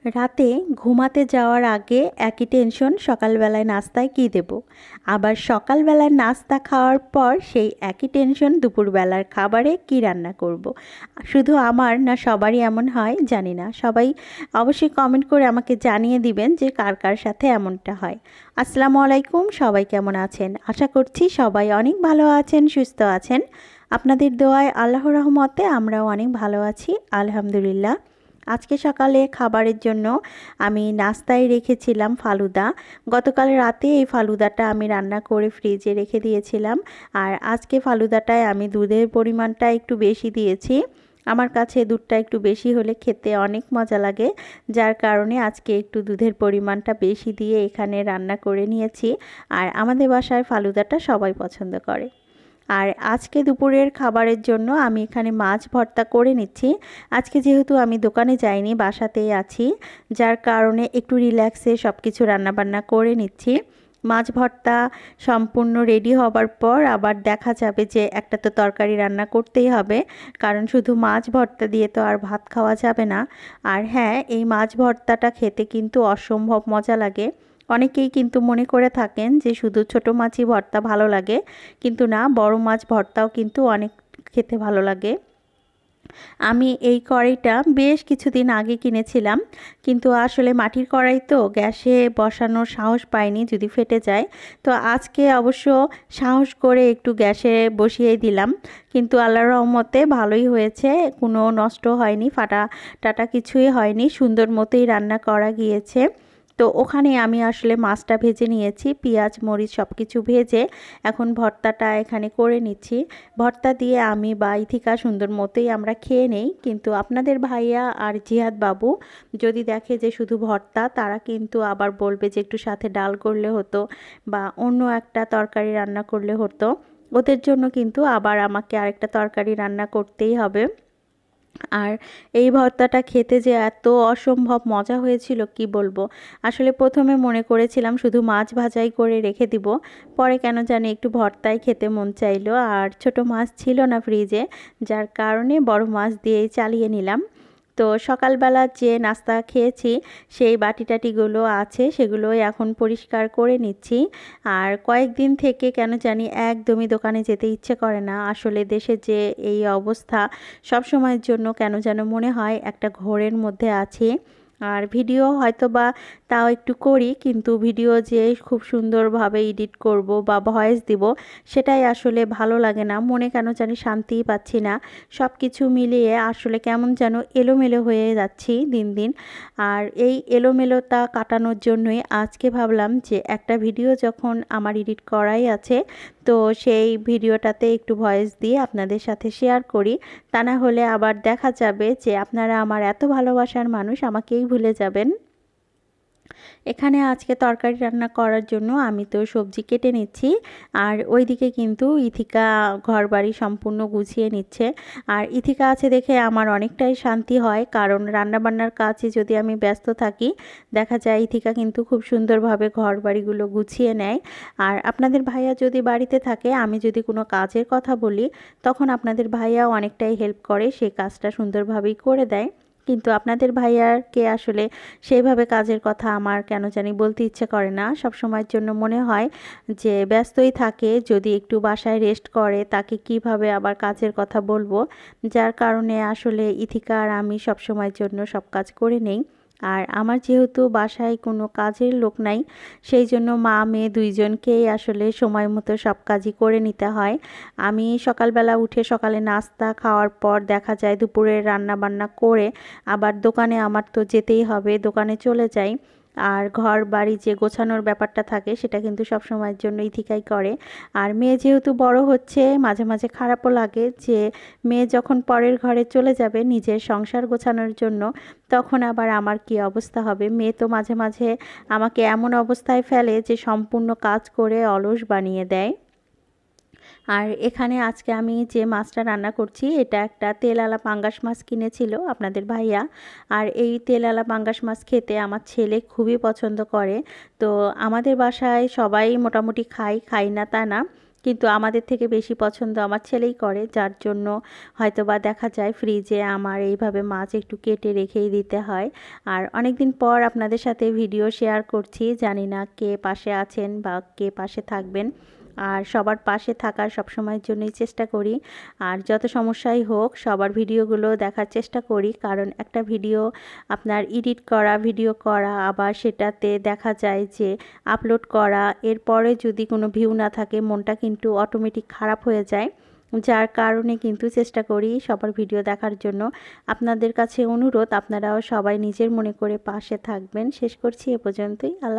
রাতে ঘুমাতে যাওয়ার আগে একই টেনশন সকালবেলায় নাস্তায় কী দেব। আবার সকালবেলার নাস্তা খাওয়ার পর সেই একই টেনশন দুপুরবেলার খাবারে কী রান্না করব। শুধু আমার না সবারই এমন হয় জানি না। সবাই অবশ্যই কমেন্ট করে আমাকে জানিয়ে দিবেন যে কার কার সাথে এমনটা হয়। আসসালামু আলাইকুম, সবাই কেমন আছেন? আশা করছি সবাই অনেক ভালো আছেন, সুস্থ আছেন। আপনাদের দোয়ায় আল্লাহর রহমতে আমরাও অনেক ভালো আছি, আলহামদুলিল্লাহ। আজকে সকালে খাবারের জন্য আমি নাস্তায় রেখেছিলাম ফালুদা। গতকাল রাতে এই ফালুদাটা আমি রান্না করে ফ্রিজে রেখে দিয়েছিলাম। আর আজকে ফালুদাটায় আমি দুধের পরিমাণটা একটু বেশি দিয়েছি। আমার কাছে দুধটা একটু বেশি হলে খেতে অনেক মজা লাগে, যার কারণে আজকে একটু দুধের পরিমাণটা বেশি দিয়ে এখানে রান্না করে নিয়েছি। আর আমাদের বাসায় ফালুদাটা সবাই পছন্দ করে। আর আজকে দুপুরের খাবারের জন্য আমি এখানে মাছ ভর্তা করে নিচ্ছি। আজকে যেহেতু আমি দোকানে যাইনি, বাসাতেই আছি, যার কারণে একটু রিল্যাক্সে সব কিছু রান্নাবান্না করে নিচ্ছি। মাছ ভর্তা সম্পূর্ণ রেডি হবার পর আবার দেখা যাবে যে একটা তো তরকারি রান্না করতেই হবে, কারণ শুধু মাছ ভর্তা দিয়ে তো আর ভাত খাওয়া যাবে না। আর হ্যাঁ, এই মাছ ভর্তাটা খেতে কিন্তু অসম্ভব মজা লাগে। অনেকেই কিন্তু মনে করে থাকেন যে শুধু ছোট মাছই ভর্তা ভালো লাগে, কিন্তু না, বড় মাছ ভর্তাও কিন্তু অনেক খেতে ভালো লাগে। আমি এই কড়াইটা বেশ কিছুদিন আগে কিনেছিলাম, কিন্তু আসলে মাটির কড়াই তো গ্যাসে বসানোর সাহস পাইনি, যদি ফেটে যায়। তো আজকে অবশ্য সাহস করে একটু গ্যাসে বসিয়ে দিলাম, কিন্তু আল্লাহর রহমতে ভালোই হয়েছে, কোনো নষ্ট হয়নি, ফাটা টাটা কিছুই হয়নি, সুন্দর মতোই রান্না করা গিয়েছে। তো ওখানে আমি আসলে মাছটা ভেজে নিয়েছি, পেঁয়াজ মরিচ সব কিছু ভেজে এখন ভর্তাটা এখানে করে নিচ্ছি। ভর্তা দিয়ে আমি বা ইথিকা সুন্দর মতোই আমরা খেয়ে নেই, কিন্তু আপনাদের ভাইয়া আর জিহাদ বাবু যদি দেখে যে শুধু ভর্তা, তারা কিন্তু আবার বলবে যে একটু সাথে ডাল করলে হতো বা অন্য একটা তরকারি রান্না করলে হতো। ওদের জন্য কিন্তু আবার আমাকে আরেকটা তরকারি রান্না করতেই হবে। আর এই ভর্তাটা খেতে যে এত অসম্ভব মজা হয়েছিল কি বলবো। আসলে প্রথমে মনে করেছিলাম শুধু মাছ ভাজাই করে রেখে দিব, পরে কেন জানি একটু ভর্তাই খেতে মন চাইলো, আর ছোট মাছ ছিল না ফ্রিজে, যার কারণে বড় মাছ দিয়েই চালিয়ে নিলাম। তো সকালবেলা যে নাস্তা খেয়েছি সেই বাটি টাটিগুলো আছে, সেগুলোই এখন পরিষ্কার করে নিচ্ছি। আর কয়েকদিন থেকে কেন জানি একদমই দোকানে যেতে ইচ্ছে করে না। আসলে দেশে যে এই অবস্থা, সব সময়ের জন্য কেন যেন মনে হয় একটা ঘোরের মধ্যে আছি। আর ভিডিও হয়তো বা তাও একটু করি, কিন্তু ভিডিও যে খুব সুন্দরভাবে এডিট করব বা ভয়েস দিব, সেটাই আসলে ভালো লাগে না, মনে কেন জানি শান্তিই পাচ্ছি না। সব কিছু মিলিয়ে আসলে কেমন যেন এলোমেলো হয়ে যাচ্ছি দিন দিন। আর এই এলোমেলোতা কাটানোর জন্যই আজকে ভাবলাম যে একটা ভিডিও যখন আমার এডিট করাই আছে, তো সেই ভিডিওটাতে একটু ভয়েস দিয়ে আপনাদের সাথে শেয়ার করি। তা না হলে আবার দেখা যাবে যে আপনারা আমার এত ভালোবাসার মানুষ আমাকেই ভুলে যাবেন। এখানে আজকে তরকারি রান্না করার জন্য আমি তো সবজি কেটে নিচ্ছি, আর ওইদিকে কিন্তু ইথিকা ঘরবাড়ি সম্পূর্ণ গুছিয়ে নিচ্ছে। আর ইথিকা আছে দেখে আমার অনেকটাই শান্তি হয়, কারণ রান্নাবান্নার কাজে যদি আমি ব্যস্ত থাকি, দেখা যায় ইথিকা কিন্তু খুব সুন্দরভাবে ঘরবাড়িগুলো গুছিয়ে নেয়। আর আপনাদের ভাইয়া যদি বাড়িতে থাকে, আমি যদি কোনো কাজের কথা বলি, তখন আপনাদের ভাইয়াও অনেকটাই হেল্প করে, সে কাজটা সুন্দরভাবেই করে দেয়। কিন্তু আপনাদের ভাইয়াকে আসলে সেইভাবে কাজের কথা আমার কেন জানি বলতে ইচ্ছে করে না। সব সময়ের জন্য মনে হয় যে ব্যস্তই থাকে, যদি একটু বাসায় রেস্ট করে তাকে কিভাবে আবার কাজের কথা বলবো। যার কারণে আসলে ইথিকা আর আমি সব সময়ের জন্য সব কাজ করে নেই। আর আমার যেহেতু বাসায় কোনো কাজের লোক নাই, সেই জন্য মা মেয়ে দুইজনকেই আসলে সময় মতো সব কাজই করে নিতে হয়। আমি সকালবেলা উঠে সকালে নাস্তা খাওয়ার পর দেখা যায় দুপুরে রান্না বান্না করে আবার দোকানে আমার তো যেতেই হবে, দোকানে চলে যাই। আর ঘর বাড়ি যে গোছানোর ব্যাপারটা থাকে, সেটা কিন্তু সব সময়ের জন্য ইথিকাই করে। আর মেয়ে যেহেতু বড় হচ্ছে, মাঝে মাঝে খারাপও লাগে যে মেয়ে যখন পরের ঘরে চলে যাবে নিজের সংসার গোছানোর জন্য, তখন আবার আমার কি অবস্থা হবে। মেয়ে তো মাঝে মাঝে আমাকে এমন অবস্থায় ফেলে যে সম্পূর্ণ কাজ করে অলস বানিয়ে দেয়। আর এখানে আজকে আমি যে মাছটা রান্না করছি, এটা একটা তেলালা পাঙ্গাস মাছ কিনেছিল আপনাদের ভাইয়া। আর এই তেলালা পাঙ্গাস মাছ খেতে আমার ছেলে খুবই পছন্দ করে। তো আমাদের বাসায় সবাই মোটামুটি খাই না তা না, কিন্তু আমাদের থেকে বেশি পছন্দ আমার ছেলেই করে, যার জন্য হয়তোবা দেখা যায় ফ্রিজে আমার এইভাবে মাছ একটু কেটে রেখেই দিতে হয়। আর অনেক দিন পর আপনাদের সাথে ভিডিও শেয়ার করছি, জানি না কে পাশে আছেন বা কে পাশে থাকবেন। আর সবার পাশে থাকার সবসময়ের জন্যই চেষ্টা করি। আর যত সমস্যাই হোক সবার ভিডিওগুলো দেখার চেষ্টা করি, কারণ একটা ভিডিও আপনার এডিট করা, ভিডিও করা, আবার সেটাতে দেখা যায় যে আপলোড করা, এরপরে যদি কোনো ভিউ না থাকে মনটা কিন্তু অটোমেটিক খারাপ হয়ে যায়। যার কারণে কিন্তু চেষ্টা করি সবার ভিডিও দেখার জন্য। আপনাদের কাছে অনুরোধ, আপনারাও সবাই নিজের মনে করে পাশে থাকবেন। শেষ করছি এ পর্যন্তই। আল্লাহ।